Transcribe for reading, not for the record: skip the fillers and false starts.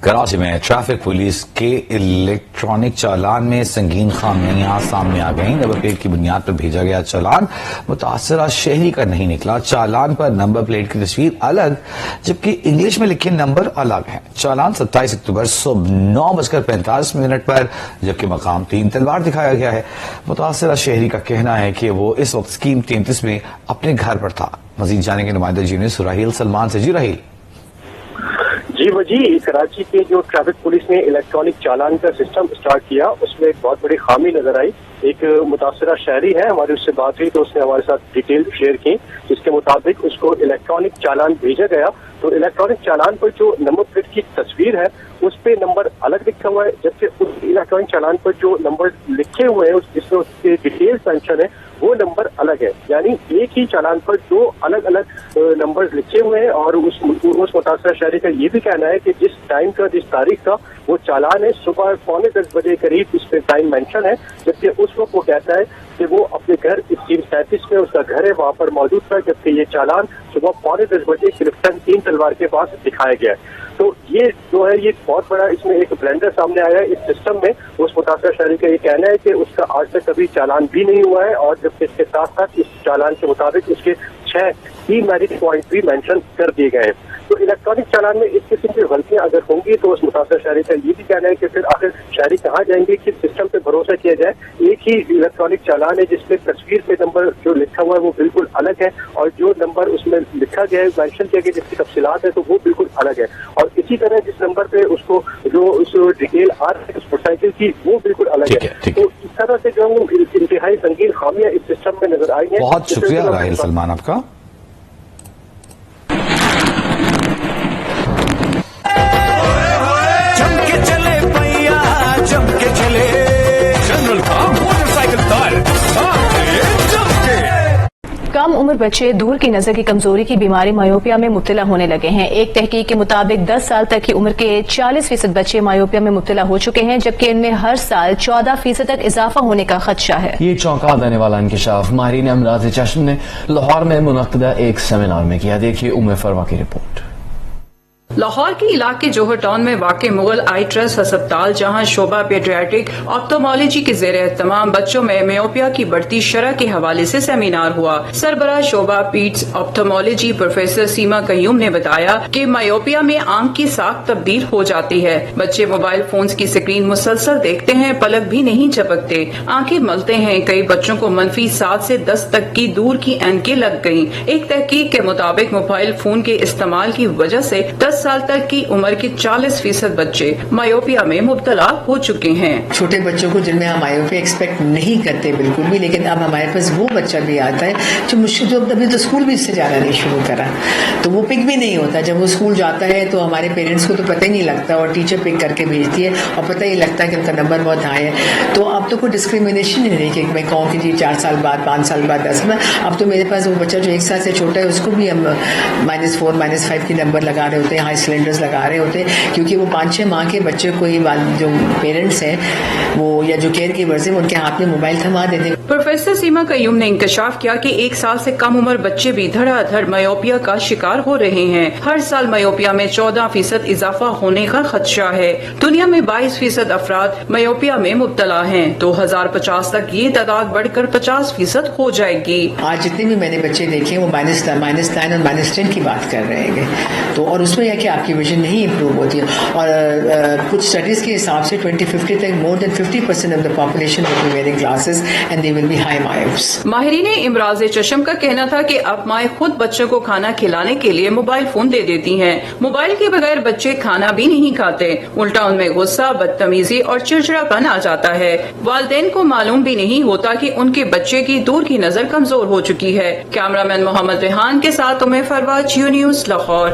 کراچی میں traffic police کے electronic چالان میں سنگین خامیاں سامنے آ گئیں۔ نمبر پلیٹ کی بنیاد پر بھیجا گیا چالان متاثرہ شہری کا نہیں نکلا۔ چالان پر نمبر پلیٹ کی تصویر الگ جبکہ انگلش میں لکھے نمبر الگ ہیں۔ چالان 27 اکتوبر صبح 9:45 پر جبکہ مقام 3 تلوار دکھایا گیا ہے۔ متاثرہ شہری کا کہنا ہے کہ وہ اس وقت اسکیم 33 میں اپنے گھر پر تھا۔ مزید جانیں گے نمائندہ جی نیوز راہیل سلمان سے۔ جی راہیل۔ جی کراچی کے جو ٹریفک پولیس نے الیکٹرانک چالان کا سسٹم اسٹارٹ کیا اس میں ایک بہت بڑی خامی نظر آئی۔ ایک متاثرہ شہری ہے، ہماری اس سے بات ہوئی تو اس نے ہمارے ساتھ ڈیٹیل شیئر کی جس کے مطابق اس کو الیکٹرانک چالان بھیجا گیا تو الیکٹرانک چالان پر جو نمبر پلیٹ کی تصویر ہے اس پہ نمبر الگ لکھا ہوا ہے، جبکہ اس الیکٹرانک چالان پر جو نمبر لکھے ہوئے ہیں جس میں اس کے ڈیٹیلز مینشن ہے وہ نمبر الگ ہے۔ یعنی ایک ہی چالان پر دو الگ الگ نمبر لکھے ہوئے ہیں اور اس متاثرہ شہری کا یہ بھی کہنا ہے کہ جس ٹائم کا جس تاریخ کا وہ چالان ہے صبح 9:45 قریب اس پہ ٹائم مینشن ہے، جبکہ اس وقت وہ کہتا ہے کہ وہ اپنے گھر 37 میں اس کا گھر ہے وہاں پر موجود تھا، جبکہ یہ چالان صبح 9:45 کلفٹن 3 تلوار کے پاس دکھایا گیا ہے۔ تو یہ جو ہے یہ بہت بڑا اس میں ایک بلنڈر سامنے آیا ہے اس سسٹم میں۔ اس متاثرہ شہری کا یہ کہنا ہے کہ اس کا آج تک کبھی چالان بھی نہیں ہوا ہے اور جبکہ اس کے ساتھ ساتھ اس چالان کے مطابق اس کے 6 ڈی میرٹ پوائنٹ بھی مینشن کر دیے گئے ہیں۔ تو الیکٹرانک چالان میں اس قسم کی غلطیاں اگر ہوں گی تو اس متاثرہ شہری کا یہ بھی کہنا ہے کہ پھر آخر شہری کہاں جائیں گے کہ سسٹم پہ بھروسہ کیا جائے۔ ایک ہی الیکٹرانک چالان ہے جس پہ تصویر پہ نمبر جو لکھا ہوا ہے وہ بالکل الگ ہے اور جو نمبر اس میں لکھا گیا ہے مینشن کیا گیا جس کی تفصیلات ہے تو وہ بالکل الگ ہے، اور اسی طرح جس نمبر پہ اس کو جو اس ڈیٹیل آ رہی ہے اس موٹر سائیکل کی وہ بالکل الگ ہے۔ تو اس طرح سے جو انتہائی سنگین خامیاں اس سسٹم میں نظر آئی ہیں۔ بہت شکریہ راہیل سلمان آپ کا۔ کم عمر بچے دور کی نظر کی کمزوری کی بیماری مایوپیا میں مبتلا ہونے لگے ہیں۔ ایک تحقیق کے مطابق 10 سال تک کی عمر کے 40% بچے مایوپیا میں مبتلا ہو چکے ہیں، جبکہ ان میں ہر سال 14% تک اضافہ ہونے کا خدشہ ہے۔ یہ چونکا دینے والا انکشاف ماہرین امراض چشم نے لاہور میں منعقدہ ایک سیمینار میں کیا۔ دیکھیے ام فروا کی رپورٹ۔ لاہور کے علاقے جوہر ٹاؤن میں واقع مغل آئی ٹرسٹ ہسپتال، جہاں شعبہ پیڈیاٹرک آپتھالمولوجی کے زیر اہتمام بچوں میں میوپیا کی بڑھتی شرح کے حوالے سے سیمینار ہوا۔ سربراہ شعبہ پیڈس آپتھالمولوجی پروفیسر سیما قیوم نے بتایا کہ میوپیا میں آنکھ کی ساخت تبدیل ہو جاتی ہے۔ بچے موبائل فونز کی سکرین مسلسل دیکھتے ہیں، پلک بھی نہیں جھپکتے، آنکھیں ملتے ہیں۔ کئی بچوں کو منفی 7 سے 10 تک کی دور کی اینکیں لگ گئیں۔ ایک تحقیق کے مطابق موبائل فون کے استعمال کی وجہ سے 10 سال تک کی عمر کے 40% بچے مایوپیا میں مبتلا ہو چکے ہیں۔ چھوٹے بچوں کو جن میں ہم مایوپیا ایکسپیکٹ نہیں کرتے بالکل بھی، لیکن اب ہمارے پاس وہ بچہ بھی آتا ہے جو مشکل، جو ابھی تو اسکول بھی اس سے جانا نہیں شروع کرا تو وہ پک بھی نہیں ہوتا۔ جب وہ اسکول جاتا ہے تو ہمارے پیرنٹس کو تو پتہ ہی نہیں لگتا اور ٹیچر پک کر کے بھیجتی ہے اور پتہ ہی لگتا ہے کہ ان کا نمبر بہت ہائی ہے۔ تو اب تو کوئی ڈسکریمنیشن نہیں رہی کہ میں کہوں کہ جی 4 سال بعد 5 سال بعد 10 میں، اب تو میرے پاس وہ بچہ جو 1 سال سے چھوٹا ہے اس کو بھی ہم -4 -5 کی نمبر لگا رہے ہوتے ہیں، ہائی سلینڈرز لگا رہے ہوتے ہیں، کیونکہ وہ 5-6 ماہ کے بچے کو ہی جو پیرنٹس ہیں وہ یا جو کیئر گیورز ہیں ان کے ہاتھ میں موبائل تھما دیتے ہیں۔ پروفیسر سیما قیوم نے انکشاف کیا کہ 1 سال سے کم عمر بچے بھی دھڑا دھڑ میوپیا کا شکار ہو رہے ہیں۔ ہر سال میوپیا میں 14% اضافہ ہونے کا خدشہ ہے۔ دنیا میں 22% افراد میوپیا میں مبتلا ہیں۔ 2050 تک یہ تعداد بڑھ کر 50% ہو جائے گی۔ آج جتنے بھی میں نے بچے دیکھے وہ -9 اور -10 کی بات کر رہے ہیں تو، اور اس میں یہ کہ آپ کی ویژن نہیں امپروو ہوتی ہے، اور کچھ اسٹڈیز کے حساب سے 2050 تک more than 50% of the population will be wearing glasses and they will be high myopes۔ ماہرین امراض چشم کا کہنا تھا کہ اب مائیں خود بچوں کو کھانا کھلانے کے لیے موبائل فون دے دیتی ہیں۔ موبائل کے بغیر بچے کھانا بھی نہیں کھاتے، الٹا ان میں غصہ، بدتمیزی اور چڑچڑا پن آ جاتا ہے۔ والدین کو معلوم بھی نہیں ہوتا کہ ان کے بچے کی دور کی نظر کمزور ہو چکی ہے۔ کیمرہ مین محمد ریحان کے ساتھ ام فروا، جیو نیوز، لاہور۔